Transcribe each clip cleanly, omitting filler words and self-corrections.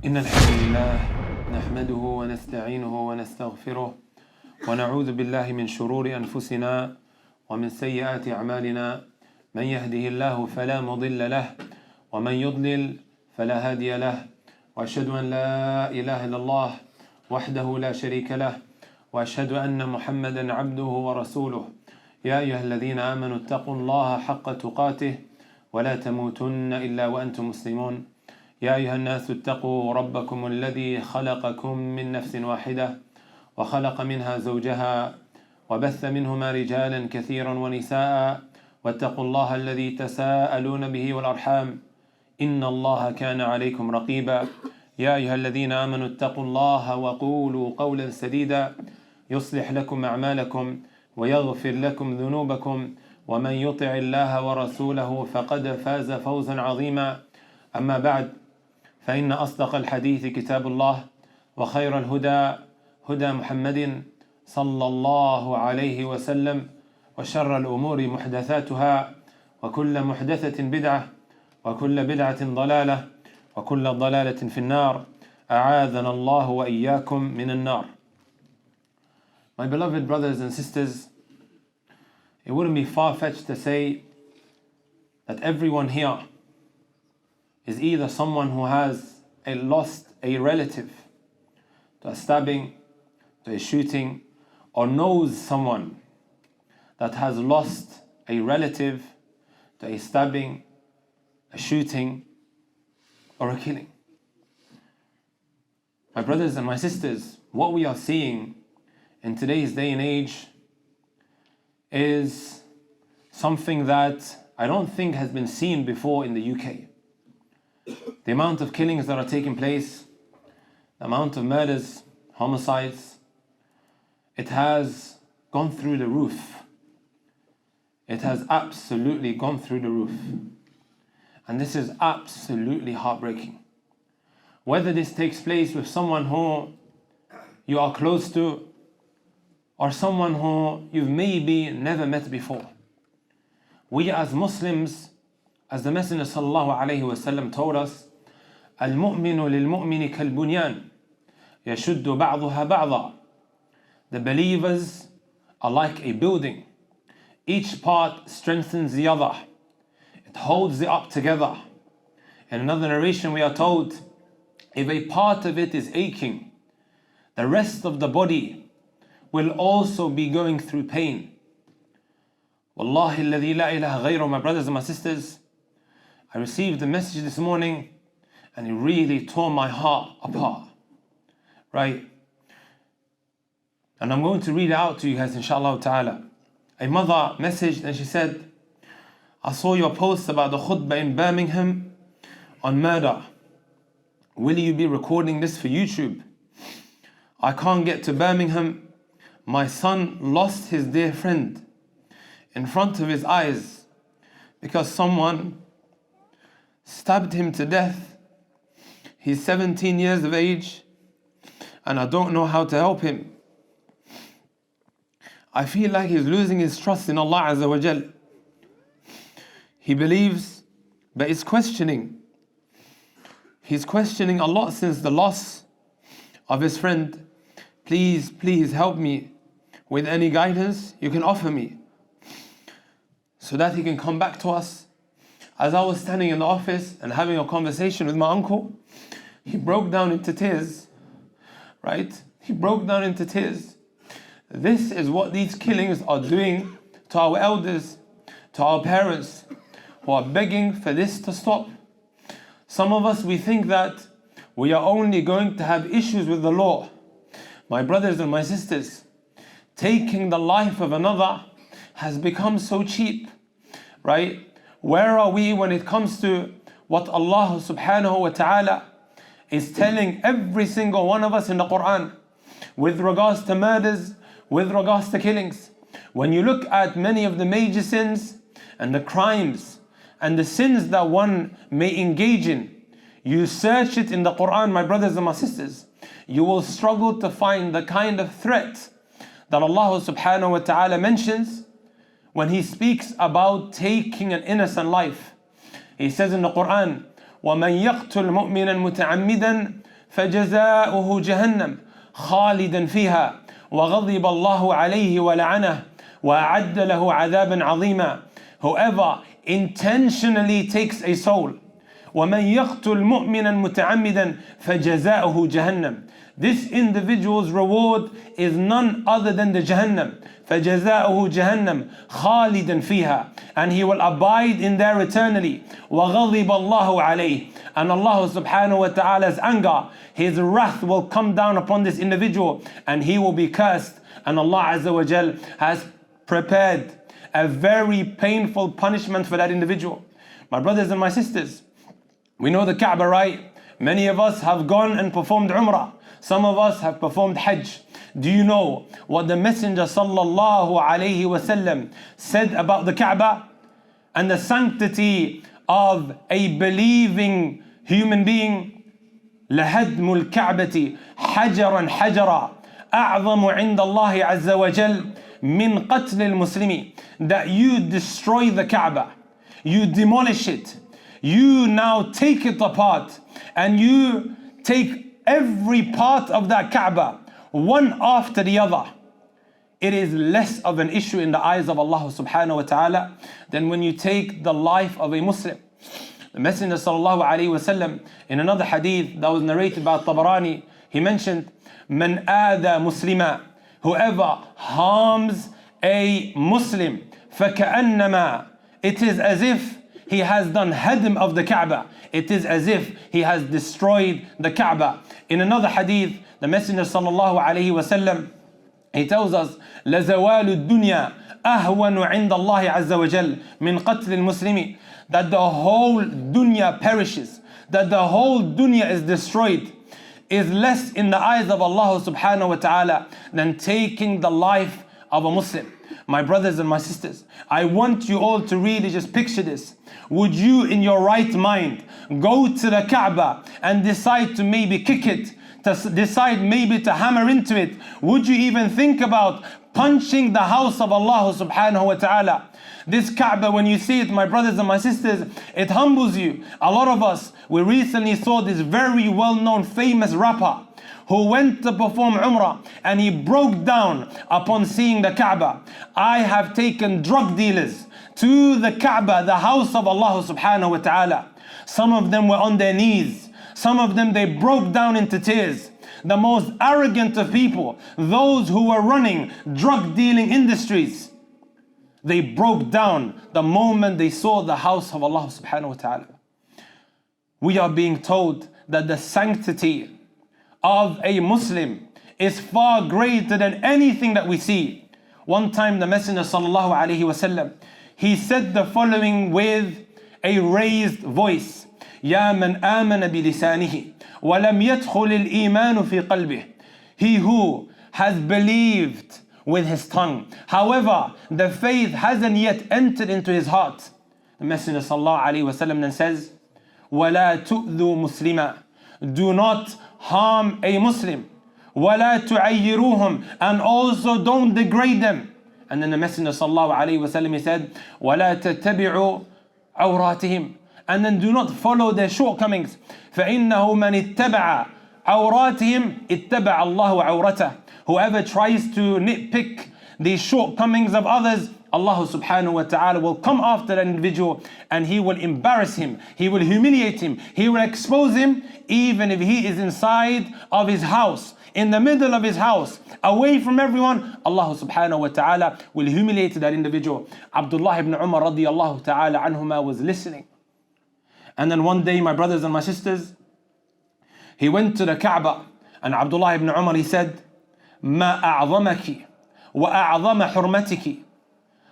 إن الحمد لله نحمده ونستعينه ونستغفره ونعوذ بالله من شرور أنفسنا ومن سيئات أعمالنا من يهده الله فلا مضل له ومن يضلل فلا هادي له وأشهد أن لا إله إلا الله وحده لا شريك له وأشهد أن محمدا عبده ورسوله يا أيها الذين آمنوا اتقوا الله حق تقاته ولا تموتن إلا وأنتم مسلمون يا أيها الناس اتقوا ربكم الذي خلقكم من نفس واحدة وخلق منها زوجها وبث منهما رجالا كثيرا ونساء واتقوا الله الذي تساءلون به والأرحام إن الله كان عليكم رقيبا يا أيها الذين آمنوا اتقوا الله وقولوا قولا سديدا يصلح لكم أعمالكم ويغفر لكم ذنوبكم ومن يطع الله ورسوله فقد فاز فوزا عظيما أما بعد فإن أصدق الحديث كتاب الله وخير الهدى هدى محمد صلى الله عليه وسلم وشر الأمور محدثاتها وكل محدثة بدعة وكل بدعة ضلالة وكل ضلالة في النار أعاذنا الله وإياكم من النار. My beloved brothers and sisters, it wouldn't be far-fetched to say that everyone here is either someone who has lost a relative to a stabbing, to a shooting, or knows someone that has lost a relative to a stabbing, a shooting, or a killing. My brothers and my sisters, what we are seeing in today's day and age is something that I don't think has been seen before in the UK. The amount of killings that are taking place, the amount of murders, homicides, it has gone through the roof. It has absolutely gone through the roof. And this is absolutely heartbreaking. Whether this takes place with someone who you are close to or someone who you've maybe never met before. We as Muslims, as the Messenger sallallahu alayhi wasallam told us, المؤمن للمؤمن كالبنيان يشد بعضها بعضا. The believers are like a building. Each part strengthens the other. It holds it up together. In another narration we are told, if a part of it is aching, the rest of the body will also be going through pain. Wallahi alladhi la ilaha ghayru, my brothers and my sisters, I received a message this morning and it really tore my heart apart. Right? And I'm going to read it out to you guys, inshallah ta'ala. A mother messaged and she said, I saw your post about the khutbah in Birmingham on murder. Will you be recording this for YouTube? I can't get to Birmingham. My son lost his dear friend in front of his eyes because someone stabbed him to death. He's 17 years of age and I don't know how to help him. I feel like he's losing his trust in Allah Azza wa Jal. He believes, but is questioning. He's questioning a lot since the loss of his friend. Please help me with any guidance you can offer me so that he can come back to us. As I was standing in the office and having a conversation with my uncle, he broke down into tears, right? He broke down into tears. This is what these killings are doing to our elders, to our parents, who are begging for this to stop. Some of us, we think that we are only going to have issues with the law. My brothers and my sisters, taking the life of another has become so cheap, right? Where are we when it comes to what Allah subhanahu wa ta'ala is telling every single one of us in the Quran with regards to murders, with regards to killings? When you look at many of the major sins and the crimes and the sins that one may engage in, you search it in the Quran, my brothers and my sisters, you will struggle to find the kind of threat that Allah subhanahu wa ta'ala mentions when He speaks about taking an innocent life. He says in the Quran, وَمَنْ يَقْتُلْ مُؤْمِنًا مُتَعَمِّدًا فجزاؤه جهنم خالدا فيها وغضب الله عليه ولعنه وأعد له عذابا عظيما. Whoever intentionally takes a soul, ومن يقتل مؤمنا متعمدا فجزاؤه جهنم. This individual's reward is none other than the Jahannam. فجزاؤه جهنم خالدا فيها, and he will abide in there eternally. وغضب الله عليه, and Allah subhanahu wa ta'ala's anger, his wrath will come down upon this individual and he will be cursed. And Allah Azza wa Jal has prepared a very painful punishment for that individual. My brothers and my sisters, we know the Kaaba, right? Many of us have gone and performed Umrah. Some of us have performed Hajj. Do you know what the Messenger sallallahu alayhi wasallam said about the Kaaba and the sanctity of a believing human being? لهدم الكعبة حجرا حجرا أعظم عند الله عز وجل من قتل المسلمين. That you destroy the Kaaba, you demolish it, you now take it apart, and you take every part of that Kaaba one after the other. It is less of an issue in the eyes of Allah subhanahu wa ta'ala than when you take the life of a Muslim. The Messenger sallallahu alayhi wasallam, in another hadith that was narrated by Tabarani, he mentioned, "Man aada muslima," whoever harms a Muslim, فَكَأَنَّمَا, it is as if he has done hadm of the Kaaba. It is as if he has destroyed the Kaaba. In another hadith, the Messenger sallallahu alayhi wasallam, he tells us, لَزَوَالُ الدُّنْيَا أَهْوَنُ عِنْدَ اللَّهِ عَزَّ وَجَلَّ مِنْ قَتْلِ الْمُسْلِمِ. That the whole dunya perishes, that the whole dunya is destroyed, is less in the eyes of Allah subhanahu wa ta'ala than taking the life of a Muslim. My brothers and my sisters, I want you all to really just picture this. Would you in your right mind go to the Kaaba and decide to maybe kick it, to decide maybe to hammer into it? Would you even think about punching the house of Allah subhanahu wa ta'ala? This Kaaba, when you see it, my brothers and my sisters, it humbles you. A lot of us, we recently saw this very well-known famous rapper who went to perform Umrah and he broke down upon seeing the Kaaba. I have taken drug dealers to the Kaaba, the house of Allah subhanahu wa ta'ala. Some of them were on their knees. Some of them, they broke down into tears. The most arrogant of people, those who were running drug dealing industries, they broke down the moment they saw the house of Allah subhanahu wa ta'ala. We are being told that the sanctity of a Muslim is far greater than anything that we see. One time the Messenger sallallahu alayhi wasallam, he said the following with a raised voice: يا من آمن بلسانه ولم يدخل الإيمان في قلبه. He who has believed with his tongue, however the faith hasn't yet entered into his heart. The Messenger sallallahu alayhi wasallam then says, ولا تؤذوا مسلما, do not harm a Muslim, ولا تعيروهم, and also don't degrade them. And then the Messenger sallallahu alayhi wasallam, he said, ولا تتبعوا عوراتهم, and then do not follow their shortcomings. فإنه من اتبع عوراتهم اتبع الله عورته. Whoever tries to nitpick the shortcomings of others, Allah subhanahu wa ta'ala will come after that individual and he will embarrass him, he will humiliate him, he will expose him, even if he is inside of his house, in the middle of his house, away from everyone. Allah subhanahu wa ta'ala will humiliate that individual. Abdullah ibn Umar radiyallahu ta'ala anhuma was listening. And then one day, my brothers and my sisters, he went to the Kaaba, and Abdullah ibn Umar, he said, ما أعظمك وأعظم حرمتك.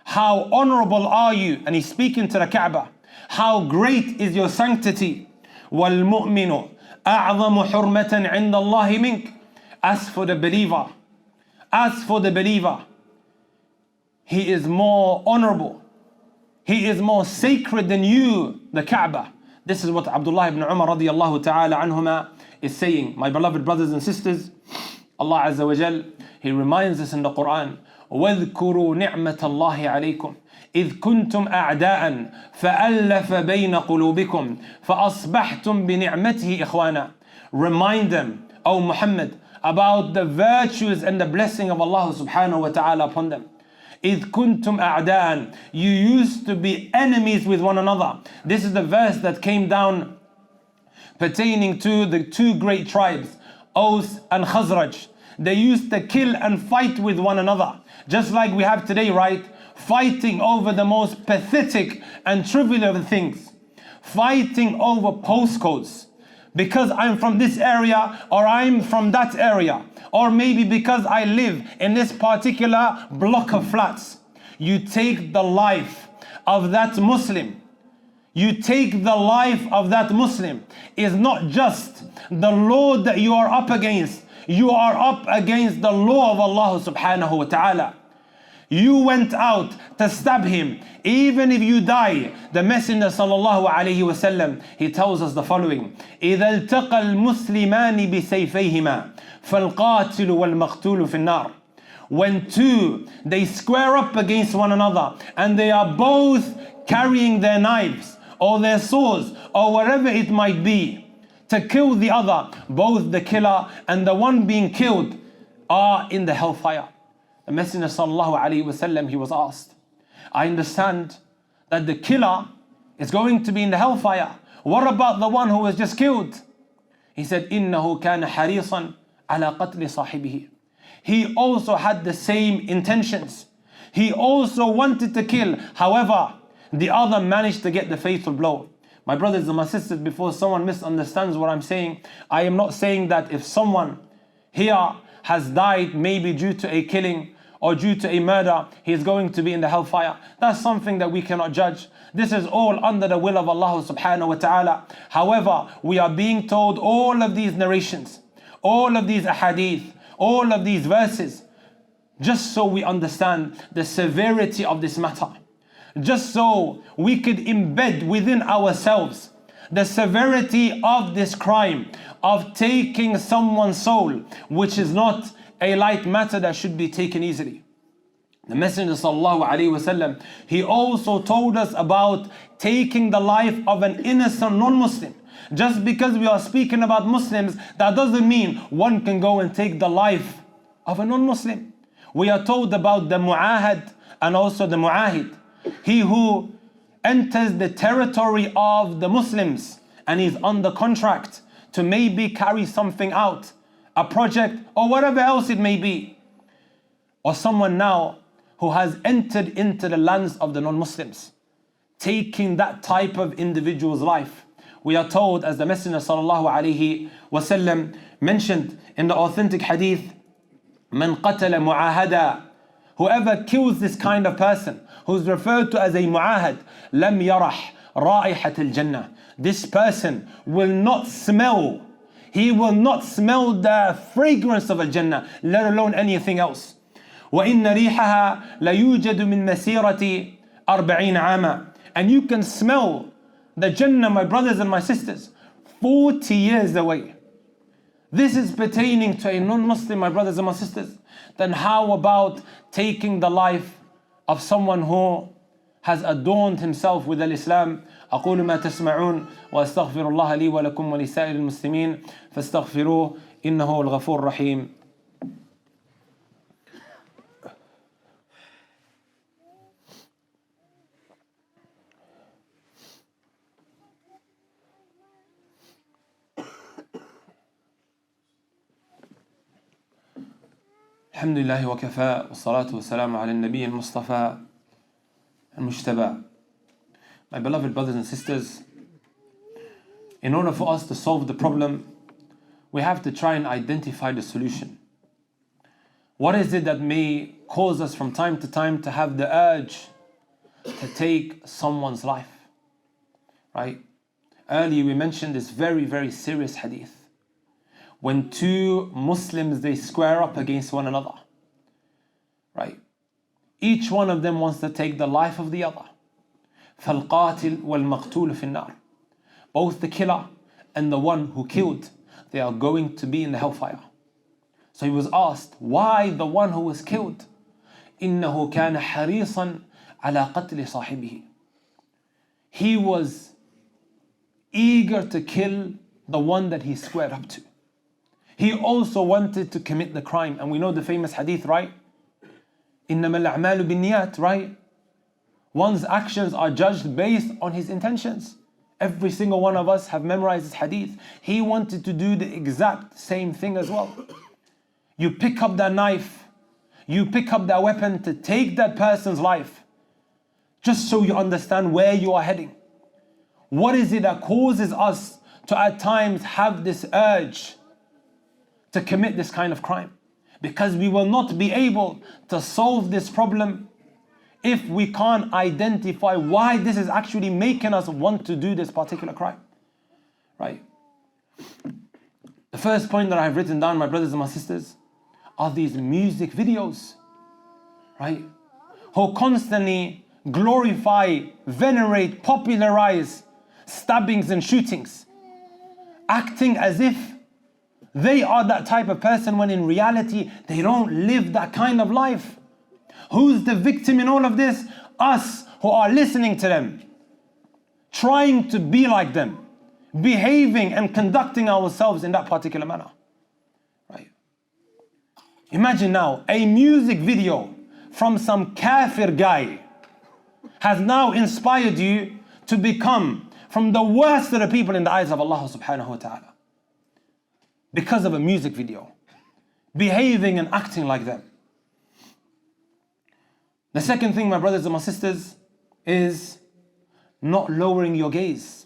How honorable are you? And he's speaking to the Kaaba. How great is your sanctity. وَالْمُؤْمِنُ أَعْظَمُ حُرْمَةً عِنْدَ اللَّهِ مِنْكَ. As for the believer, he is more honorable, he is more sacred than you, the Kaaba. This is what Abdullah ibn Umar radiyallahu ta'ala anhuma is saying. My beloved brothers and sisters, Allah Azza wa Jal, He reminds us in the Quran, وَاذْكُرُوا نِعْمَةَ اللَّهِ عَلَيْكُمْ إذ كنتم أعداء فألف بين قلوبكم فأصبحتم بنعمته إخوانا. Remind them, O Muhammad, about the virtues and the blessing of Allah subhanahu wa ta'ala upon them. إذ كنتم أعداء, you used to be enemies with one another. This is the verse that came down pertaining to the two great tribes, Aus and Khazraj. They used to kill and fight with one another, just like we have today, right? Fighting over the most pathetic and trivial of things. Fighting over postcodes. Because I'm from this area, or I'm from that area, or maybe because I live in this particular block of flats. You take the life of that Muslim. You take the life of that Muslim. Is not just the law that you are up against. You are up against the law of Allah subhanahu wa ta'ala. You went out to stab him. Even if you die, the Messenger sallallahu alayhi wa sallam, he tells us the following: إِذَا الْتَقَى الْمُسْلِمَانِ بِسَيْفَيْهِمَا فَالْقَاتِلُ وَالْمَقْتُولُ فِي النَّارِ. When two, they square up against one another and they are both carrying their knives or their swords or whatever it might be to kill the other, both the killer and the one being killed are in the hellfire. The Messenger sallallahu alaihi wasallam, he was asked, I understand that the killer is going to be in the hellfire. What about the one who was just killed? He said, إِنَّهُ كَانَ حَرِيصًا عَلَى قَتْلِ صَاحِبِهِ. He also had the same intentions. He also wanted to kill. However, the other managed to get the fatal blow. My brothers and my sisters, before someone misunderstands what I'm saying, I am not saying that if someone here has died maybe due to a killing or due to a murder, he is going to be in the hellfire. That's something that we cannot judge. This is all under the will of Allah subhanahu wa ta'ala. However, we are being told all of these narrations, all of these ahadith, all of these verses, just so we understand the severity of this matter. Just so we could embed within ourselves the severity of this crime of taking someone's soul, which is not a light matter that should be taken easily. The Messenger sallallahu alaihi wasallam, he also told us about taking the life of an innocent non-Muslim. Just because we are speaking about Muslims, that doesn't mean one can go and take the life of a non-Muslim. We are told about the mu'ahad and also the mu'ahid. He who enters the territory of the Muslims and is under contract to maybe carry something out, a project or whatever else it may be. Or someone now who has entered into the lands of the non-Muslims, taking that type of individual's life. We are told, as the Messenger sallallahu alaihi wasallam mentioned in the authentic hadith, "Man qatala mu'ahada," whoever kills this kind of person, who's referred to as a mu'ahad, lam yarah ra'ihat al-jannah. This person will not smell. He will not smell the fragrance of al-Jannah, let alone anything else. وَإِنَّ رِيحَهَا لَيُوجَدُ مِن مَسِيرَةِ 40 عَامًا. And you can smell the Jannah, my brothers and my sisters, 40 years away. This is pertaining to a non-Muslim, my brothers and my sisters. Then how about taking the life of someone who has adorned himself with al-Islam? أقول ما تسمعون وأستغفر الله لي ولكم ولسائر المسلمين فاستغفروه إنه الغفور الرحيم. الحمد لله وكفى والصلاة والسلام على النبي المصطفى المجتبى. My beloved brothers and sisters, in order for us to solve the problem, we have to try and identify the solution. What is it that may cause us from time to time to have the urge to take someone's life? Right? Earlier we mentioned this very, very serious hadith. When two Muslims, they square up against one another. Right? Each one of them wants to take the life of the other. فَالْقَاتِلْ وَالْمَقْتُولُ فِي النَّارِ. Both the killer and the one who killed, they are going to be in the hellfire. So he was asked, why the one who was killed? إِنَّهُ كَانَ حَرِيصًا على قتل صاحبه. He was eager to kill the one that he squared up to. He also wanted to commit the crime. And we know the famous hadith, right? إنما الأعمال بالنيات, right? One's actions are judged based on his intentions. Every single one of us have memorized this hadith. He wanted to do the exact same thing as well. You pick up that knife, you pick up that weapon to take that person's life, just so you understand where you are heading. What is it that causes us to at times have this urge to commit this kind of crime? Because we will not be able to solve this problem if we can't identify why this is actually making us want to do this particular crime. Right? The first point that I have written down, my brothers and my sisters, are these music videos, right? Who constantly glorify, venerate, popularize stabbings and shootings, acting as if they are that type of person when in reality they don't live that kind of life. Who's the victim in all of this? Us who are listening to them, trying to be like them, behaving and conducting ourselves in that particular manner. Right? Imagine now a music video from some kafir guy has now inspired you to become from the worst of the people in the eyes of Allah subhanahu wa ta'ala. Because of a music video, behaving and acting like them. The second thing, my brothers and my sisters, is not lowering your gaze.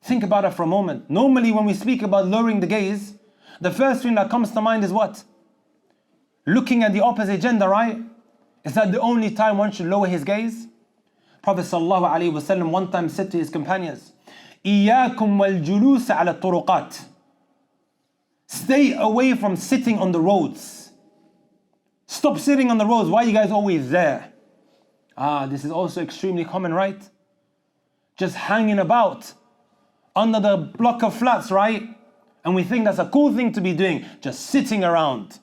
Think about it for a moment. Normally when we speak about lowering the gaze, the first thing that comes to mind is what? Looking at the opposite gender, right? Is that the only time one should lower his gaze? Prophet sallallahu alaihi wasallam one time said to his companions, إِيَّاكُمْ وَالْجُلُوسَ عَلَى الطُّرُقَاتِ. Stay away from sitting on the roads. Stop sitting on the roads. Why are you guys always there? This is also extremely common, right? Just hanging about under the block of flats, right? And we think that's a cool thing to be doing, just sitting around.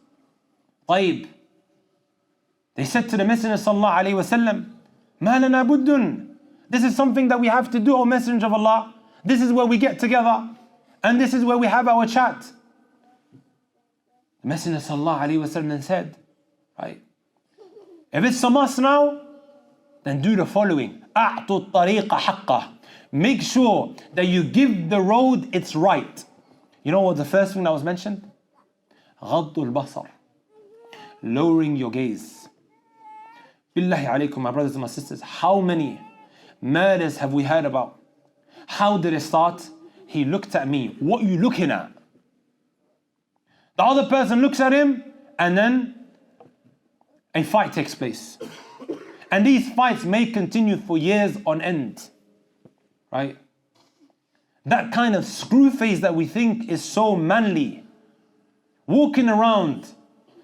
طيب. They said to the Messenger sallallahu alaihi wasallam, مَا لَنَا بُدٌّ. This is something that we have to do, O Messenger of Allah. This is where we get together, and this is where we have our chat. The Messenger sallallahu alaihi wasallam said, right, if it's a must now, then do the following. أَعْطُوا الطَّرِيقَ حَقَّهُ. Make sure that you give the road its right. You know what the first thing that was mentioned? غَضُّ الْبَصَرِ. Lowering your gaze. Billahi alaykum, my brothers and my sisters, how many murders have we heard about? How did it start? He looked at me. What are you looking at? The other person looks at him, and then a fight takes place. And these fights may continue for years on end. Right? That kind of screw face that we think is so manly, walking around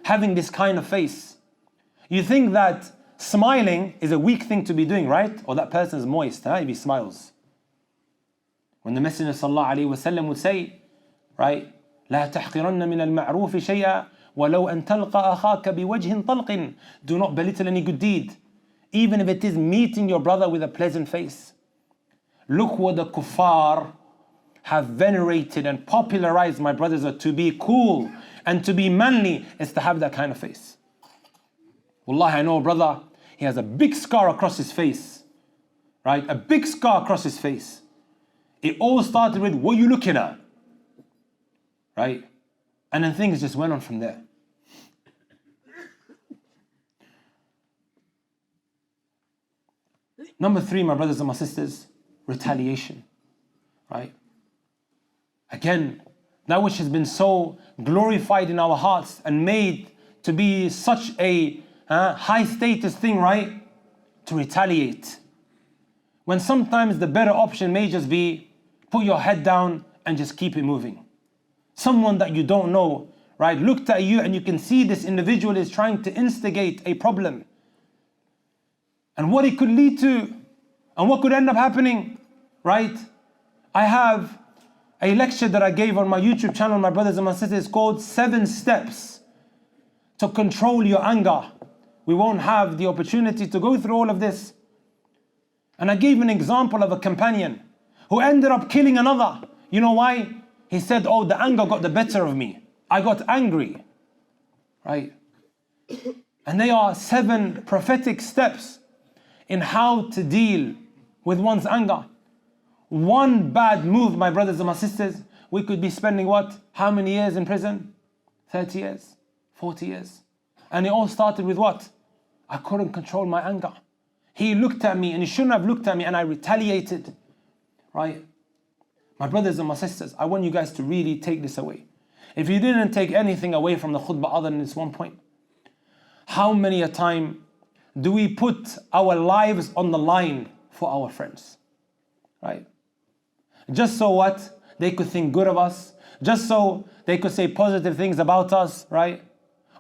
having this kind of face. You think that smiling is a weak thing to be doing, right? Or that person is moist, if he smiles. When the Messenger sallallahu alaihi wasallam would say, right, لا تحقرن من المعروف شيئا ولو أن تلقى أخاك بوجه طلق. Do not belittle any good deed, even if it is meeting your brother with a pleasant face. Look what the kuffar have venerated and popularized, my brothers, to be cool and to be manly is to have that kind of face. Wallahi, I know a brother, he has a big scar across his face, right? A big scar across his face. It all started with, what are you looking at? Right? And then things just went on from there. Number 3, my brothers and my sisters, retaliation. Right? Again, that which has been so glorified in our hearts and made to be such a high status thing, right? To retaliate. When sometimes the better option may just be put your head down and just keep it moving. Someone that you don't know, right, looked at you and you can see this individual is trying to instigate a problem. And what it could lead to and what could end up happening, right? I have a lecture that I gave on my YouTube channel, my brothers and my sisters, called 7 Steps to Control Your Anger we won't have the opportunity to go through all of this. And I gave an example of a companion who ended up killing another. You know why? He said, oh, the anger got the better of me. I got angry. Right? And they are 7 prophetic steps in how to deal with one's anger. One bad move, my brothers and my sisters, we could be spending what? How many years in prison? 30 years, 40 years. And it all started with what? I couldn't control my anger. He looked at me and he shouldn't have looked at me and I retaliated. Right? My brothers and my sisters, I want you guys to really take this away. If you didn't take anything away from the khutbah other than this one point, how many a time do we put our lives on the line for our friends? Right? Just so what? They could think good of us. Just so they could say positive things about us, right?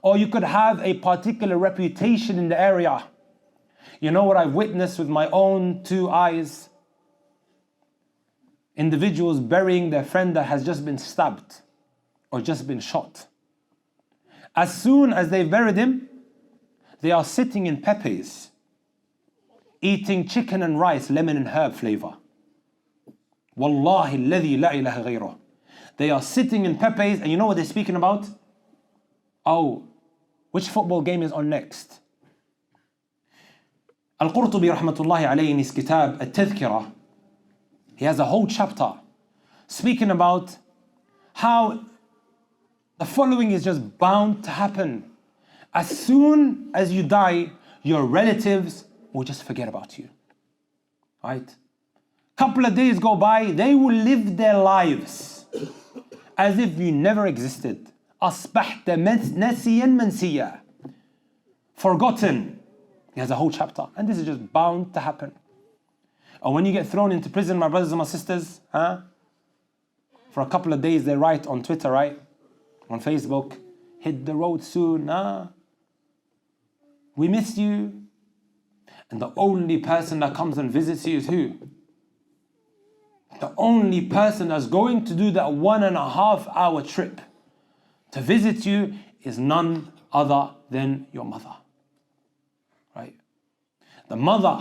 Or you could have a particular reputation in the area. You know what I've witnessed with my own 2 eyes? Individuals burying their friend that has just been stabbed or just been shot. As soon as they've buried him, they are sitting in Pepe's, eating chicken and rice, lemon and herb flavor. Wallahi alladhi la ilaha ghayruh. They are sitting in Pepe's and you know what they're speaking about? Oh, which football game is on next? Al-Qurtubi rahmatullahi alayhi in his kitab Al-Tadhkirah, he has a whole chapter speaking about how the following is just bound to happen. As soon as you die, your relatives will just forget about you. Right? Couple of days go by, they will live their lives as if you never existed. أصبحت نسيا منسيا. Forgotten. He has a whole chapter. And this is just bound to happen. And when you get thrown into prison, my brothers and my sisters, for a couple of days they write on Twitter, right? On Facebook, hit the road soon. We miss you. And the only person that comes and visits you is who? The only person that's going to do that 1.5 hour trip to visit you is none other than your mother. Right? The mother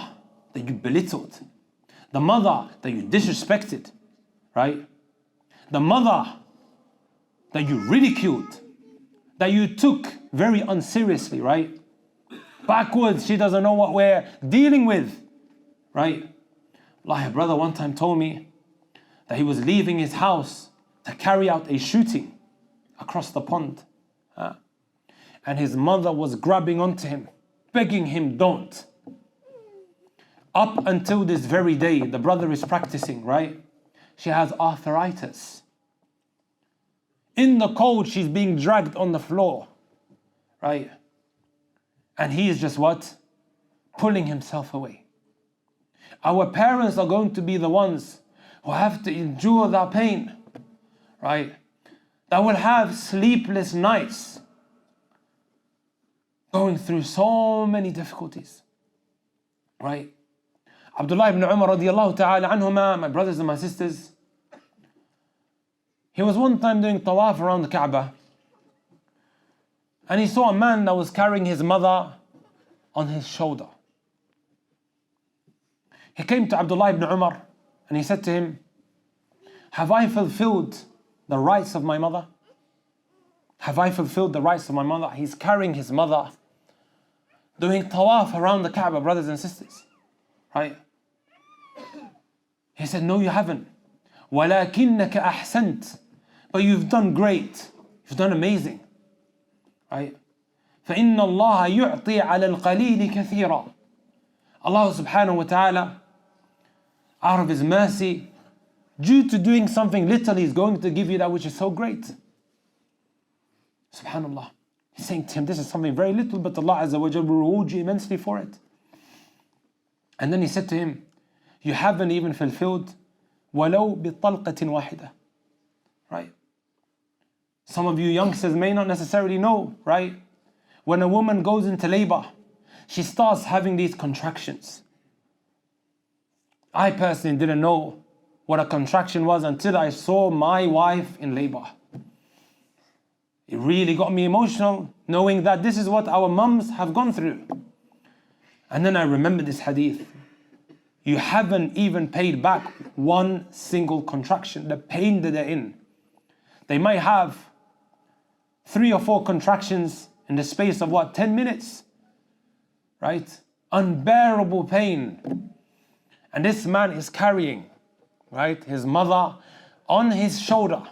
that you belittled. The mother that you disrespected. Right? The mother that you ridiculed. That you took very unseriously, right? Backwards, she doesn't know what we're dealing with. Right? Like a brother one time told me that he was leaving his house to carry out a shooting across the pond. And his mother was grabbing onto him, begging him, don't. Up until this very day, the brother is practicing, right? She has arthritis. In the cold, she's being dragged on the floor, right? And he is just what? Pulling himself away. Our parents are going to be the ones who have to endure that pain, right? That will have sleepless nights, going through so many difficulties, right? Abdullah ibn Umar radiallahu ta'ala anhuma, my brothers and my sisters, he was one time doing tawaf around the Kaaba, and he saw a man that was carrying his mother on his shoulder. He came to Abdullah ibn Umar and he said to him, have I fulfilled the rights of my mother? Have I fulfilled the rights of my mother? He's carrying his mother, doing tawaf around the Kaaba, brothers and sisters. Right? He said, no, you haven't. وَلَكِنَّكَ أَحْسَنْتَ. But you've done great. You've done amazing. Right? فَإِنَّ اللَّهَ يُعْطِي عَلَى الْقَلِيلِ كَثِيرًا. Allah subhanahu wa ta'ala, out of His mercy, due to doing something little, He's going to give you that which is so great. Subhanallah. He's saying to him, this is something very little, but Allah Azza wa Jalla will reward you immensely for it. And then he said to him, you haven't even fulfilled وَلَوْ بِطَلْقَةٍ وَاحِدَةٍ. Right? Some of you youngsters may not necessarily know, right? When a woman goes into labor, she starts having these contractions. I personally didn't know what a contraction was until I saw my wife in labor. It really got me emotional knowing that this is what our mums have gone through. And then I remember this hadith. You haven't even paid back one single contraction, the pain that they're in. They might have 3 or 4 contractions in the space of 10 minutes, right? Unbearable pain. And this man is carrying, right, his mother on his shoulder.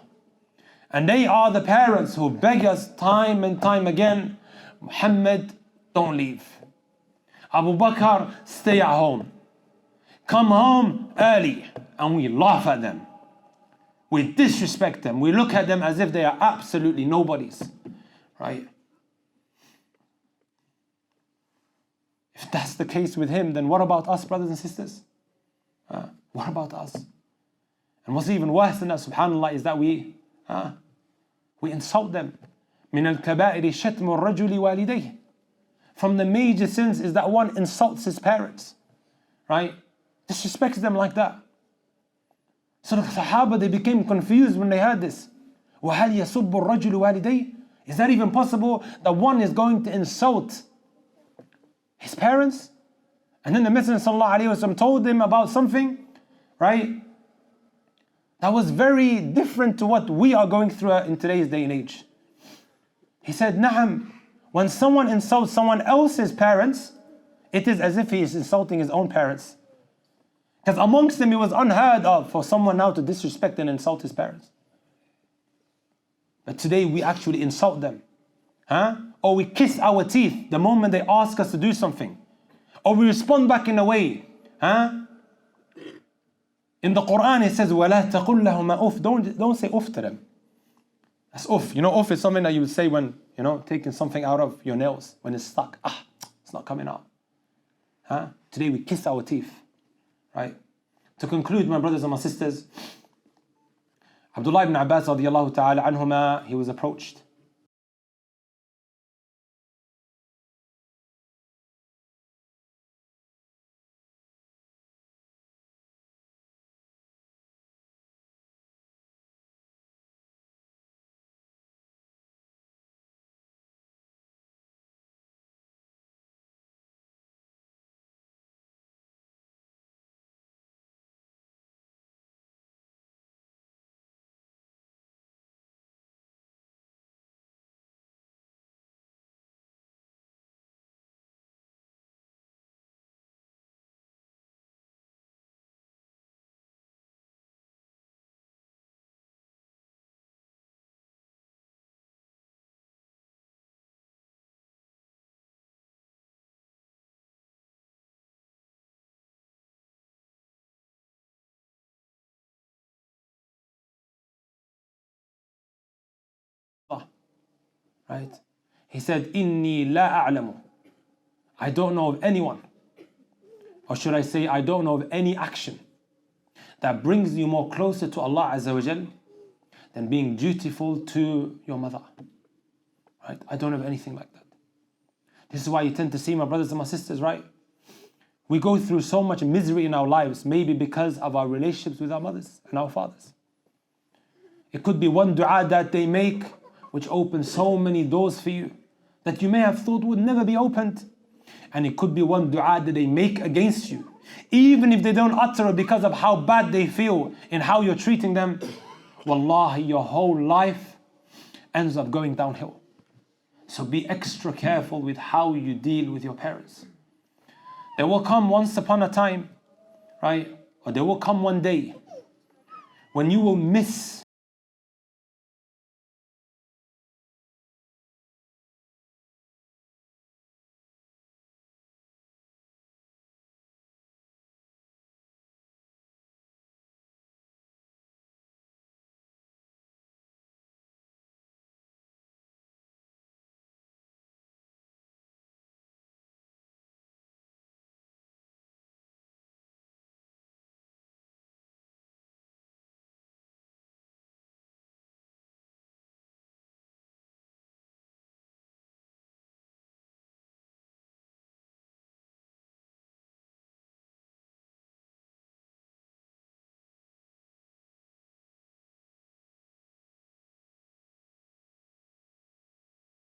And they are the parents who beg us time and time again, Muhammad, don't leave. Abu Bakr, stay at home. Come home early. And we laugh at them. We disrespect them. We look at them as if they are absolutely nobodies, right? If that's the case with him, then what about us, brothers and sisters? What about us? And what's even worse than that, subhanAllah, is that we insult them. من الكبائر شتم الرجل والديه. From the major sins is that one insults his parents, right? Disrespects them like that. So the Sahaba, they became confused when they heard this. وَهَلْ يَسُبُّ الرَّجُلُ وَالِدَيْهِ. Is that even possible that one is going to insult his parents? And then the Messenger ﷺ told them about something, right, that was very different to what we are going through in today's day and age. He said, Na'am, when someone insults someone else's parents, it is as if he is insulting his own parents. Because amongst them, it was unheard of for someone now to disrespect and insult his parents. But today, we actually insult them. Or we kiss our teeth the moment they ask us to do something. Or we respond back in a way. In the Quran, it says, وَلَا تَقُلْ لَهُمَا أُفْ. Don't say uff to them. That's uff. Uff is something that you would say when, taking something out of your nails, when it's stuck. It's not coming out. Today we kiss our teeth. Right? To conclude, my brothers and my sisters, Abdullah ibn Abbas radiyallahu ta'ala anhuma, he was approached. Right? He said, Inni la a'lamu. I don't know of anyone. Or should I say, I don't know of any action that brings you more closer to Allah Azza wa Jal than being dutiful to your mother. Right? I don't have anything like that. This is why you tend to see, my brothers and my sisters, right? We go through so much misery in our lives, maybe because of our relationships with our mothers and our fathers. It could be one dua that they make which opens so many doors for you that you may have thought would never be opened. And it could be one dua that they make against you. Even if they don't utter it because of how bad they feel in how you're treating them, wallahi, your whole life ends up going downhill. So be extra careful with how you deal with your parents. There will come once upon a time, right? Or there will come one day when you will miss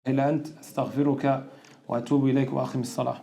إلا أنت أستغفرك وأتوب إليك وأقم الصلاة.